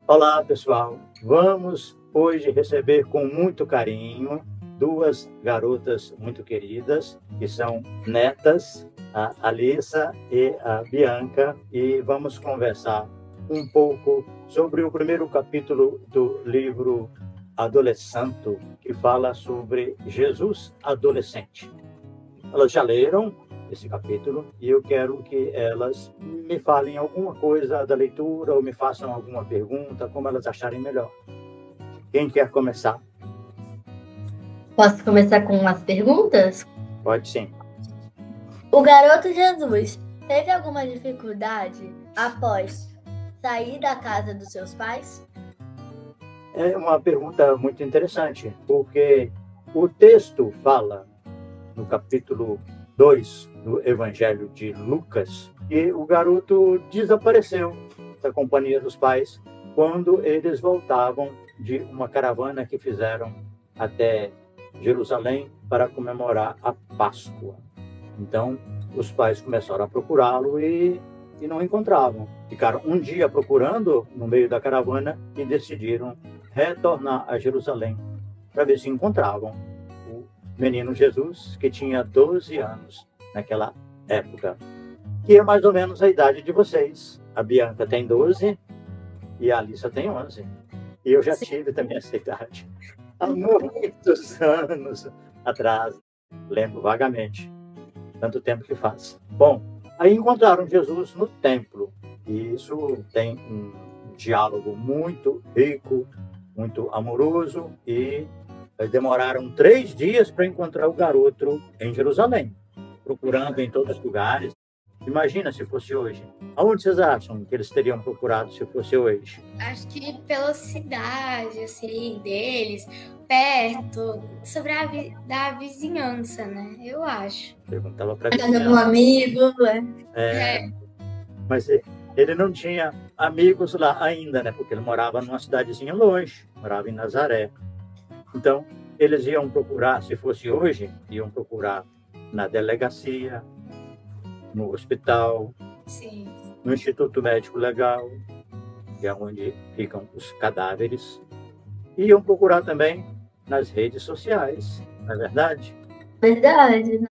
Olá, pessoal. Vamos hoje receber com muito carinho duas garotas muito queridas, que são netas, a Alissa e a Bianca, e vamos conversar um pouco sobre o primeiro capítulo do livro Adolescente, que fala sobre Jesus adolescente. Elas já leram esse capítulo e eu quero que elas me falem alguma coisa da leitura ou me façam alguma pergunta, como elas acharem melhor. Quem quer começar? Posso começar com as perguntas? Pode sim. O garoto Jesus teve alguma dificuldade após sair da casa dos seus pais? É uma pergunta muito interessante, porque o texto fala, no capítulo 2 do Evangelho de Lucas, que o garoto desapareceu da companhia dos pais quando eles voltavam de uma caravana que fizeram até Jerusalém para comemorar a Páscoa. Então, os pais começaram a procurá-lo e não encontravam. Ficaram um dia procurando no meio da caravana e decidiram retornar a Jerusalém para ver se encontravam o menino Jesus, que tinha 12 anos naquela época, que é mais ou menos a idade de vocês. A Bianca tem 12 e a Alissa tem 11. E eu já tive também essa idade. Há muitos anos atrás. Lembro vagamente. Tanto tempo que faz. Bom, aí encontraram Jesus no templo. E isso tem um diálogo muito rico, muito amoroso. E demoraram 3 dias para encontrar o garoto em Jerusalém, procurando em todos os lugares. Imagina se fosse hoje. Aonde vocês acham que eles teriam procurado se fosse hoje? Acho que pela cidade, assim, deles, perto, sobre da vizinhança, né? Eu acho. Perguntava para Um amigo, Mas ele não tinha amigos lá ainda, né? Porque ele morava numa cidadezinha longe, morava em Nazaré. Então, eles iam procurar, se fosse hoje, iam procurar na delegacia, no hospital, Sim. no Instituto Médico Legal, que é onde ficam os cadáveres. E iam procurar também nas redes sociais, não é verdade? Verdade.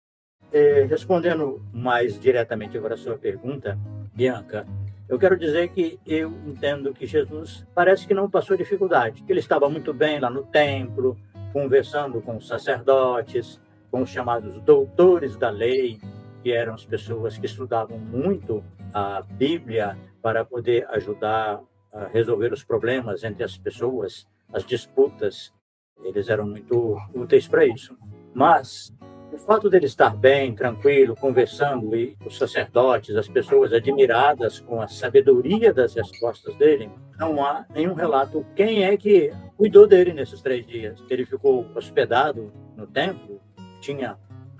Respondendo mais diretamente agora a sua pergunta, Bianca, eu quero dizer que eu entendo que Jesus parece que não passou dificuldade. Ele estava muito bem lá no templo, conversando com os sacerdotes, com os chamados doutores da lei, que eram as pessoas que estudavam muito a Bíblia para poder ajudar a resolver os problemas entre as pessoas, as disputas. Eles eram muito úteis para isso. Mas o fato dele estar bem, tranquilo, conversando, e os sacerdotes, as pessoas admiradas com a sabedoria das respostas dele, não há nenhum relato quem é que cuidou dele nesses 3 dias. Ele ficou hospedado no templo? Tinha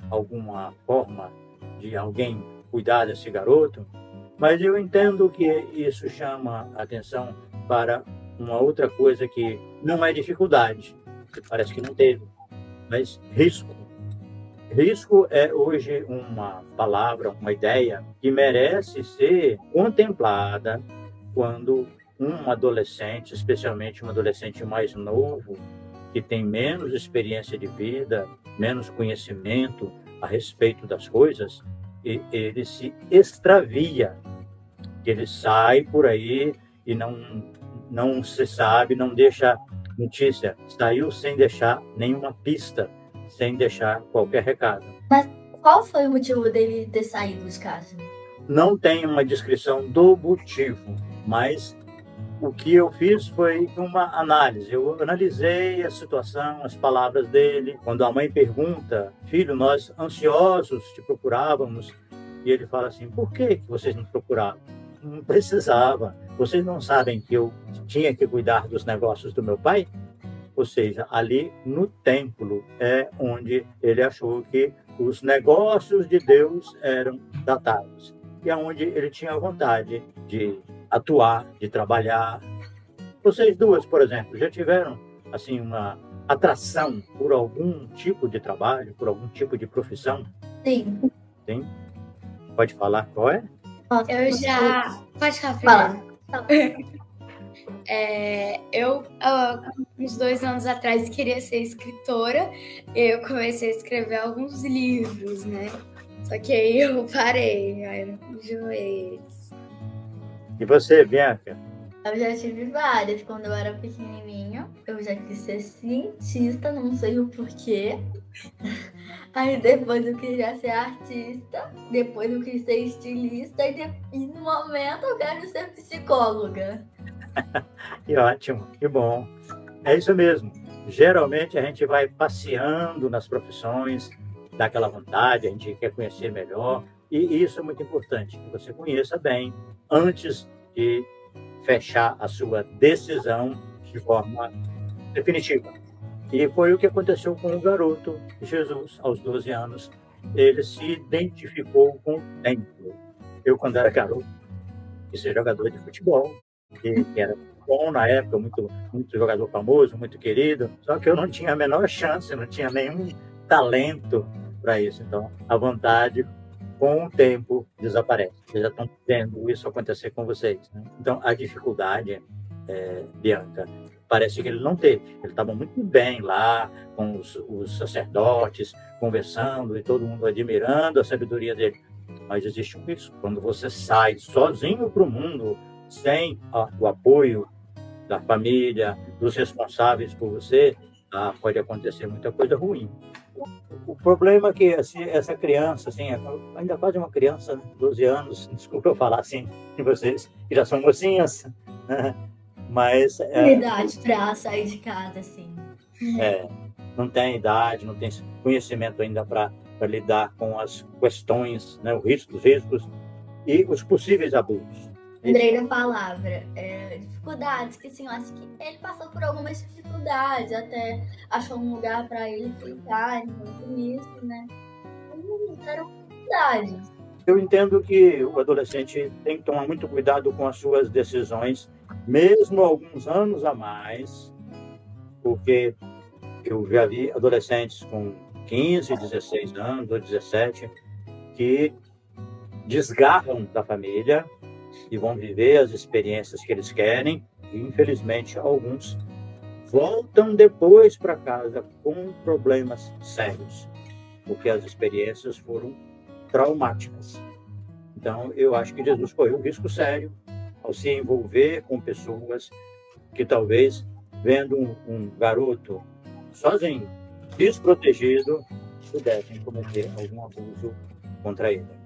alguma forma de alguém cuidar desse garoto? Mas eu entendo que isso chama a atenção para uma outra coisa que não é dificuldade, que parece que não teve, mas risco. Risco é hoje uma palavra, uma ideia que merece ser contemplada quando um adolescente, especialmente um adolescente mais novo, que tem menos experiência de vida, menos conhecimento a respeito das coisas, e ele se extravia, ele sai por aí e não se sabe, não deixa notícia, saiu sem deixar nenhuma pista, sem deixar qualquer recado. Mas qual foi o motivo dele ter saído de casa? Não tem uma descrição do motivo, mas o que eu fiz foi uma análise. Eu analisei a situação, as palavras dele. Quando a mãe pergunta, filho, nós ansiosos te procurávamos, e ele fala assim, por que vocês não procuravam? Não precisava. Vocês não sabem que eu tinha que cuidar dos negócios do meu pai? Ou seja, ali no templo é onde ele achou que os negócios de Deus eram datados. E é onde ele tinha vontade de atuar, de trabalhar. Vocês duas, por exemplo, já tiveram assim uma atração por algum tipo de trabalho, por algum tipo de profissão? Sim. Sim? Pode falar qual é? Eu já... Pode falar primeiro. Eu, uns 2 anos atrás, queria ser escritora. Eu comecei a escrever alguns livros, né? Só que aí eu parei, aí eu não continuei eles. E você, Bianca? Eu já tive várias. Quando eu era pequenininha, eu já quis ser cientista, não sei o porquê. Aí depois eu queria ser artista, depois eu quis ser estilista e no momento eu quero ser psicóloga. Que ótimo, que bom. É isso mesmo. Geralmente a gente vai passeando nas profissões, dá aquela vontade, a gente quer conhecer melhor, e isso é muito importante, que você conheça bem antes de fechar a sua decisão de forma definitiva. E foi o que aconteceu com o garoto Jesus, aos 12 anos. Ele se identificou com o tempo. Eu, quando era garoto, quis ser jogador de futebol, que era bom na época, muito jogador famoso, muito querido, só que eu não tinha a menor chance, não tinha nenhum talento para isso. Então, a vontade, com o tempo, desaparece. Vocês já estão vendo isso acontecer com vocês, né? Então, a dificuldade, Bianca, parece que ele não teve. Ele estava muito bem lá, com os sacerdotes, conversando, e todo mundo admirando a sabedoria dele. Mas existe um risco. Quando você sai sozinho para o mundo, sem o apoio da família, dos responsáveis por você, pode acontecer muita coisa ruim. O problema é que assim, essa criança, assim, ainda quase uma criança, né? 12 anos, desculpa eu falar assim de vocês, que já são mocinhas, né? Mas idade para sair de casa, assim. Não tem idade, não tem conhecimento ainda para lidar com as questões, né? Os riscos e os possíveis abusos. Lembrei da palavra, dificuldades, que assim, eu acho que ele passou por algumas dificuldades, até achou um lugar para ele ficar, enquanto isso, né? Eram dificuldades. Eu entendo que o adolescente tem que tomar muito cuidado com as suas decisões, mesmo alguns anos a mais, porque eu já vi adolescentes com 15, 16 anos ou 17 que desgarram da família e vão viver as experiências que eles querem, e infelizmente alguns voltam depois para casa com problemas sérios, porque as experiências foram traumáticas. Então, eu acho que Jesus correu um risco sério ao se envolver com pessoas que talvez, vendo um garoto sozinho, desprotegido, pudessem cometer algum abuso contra ele.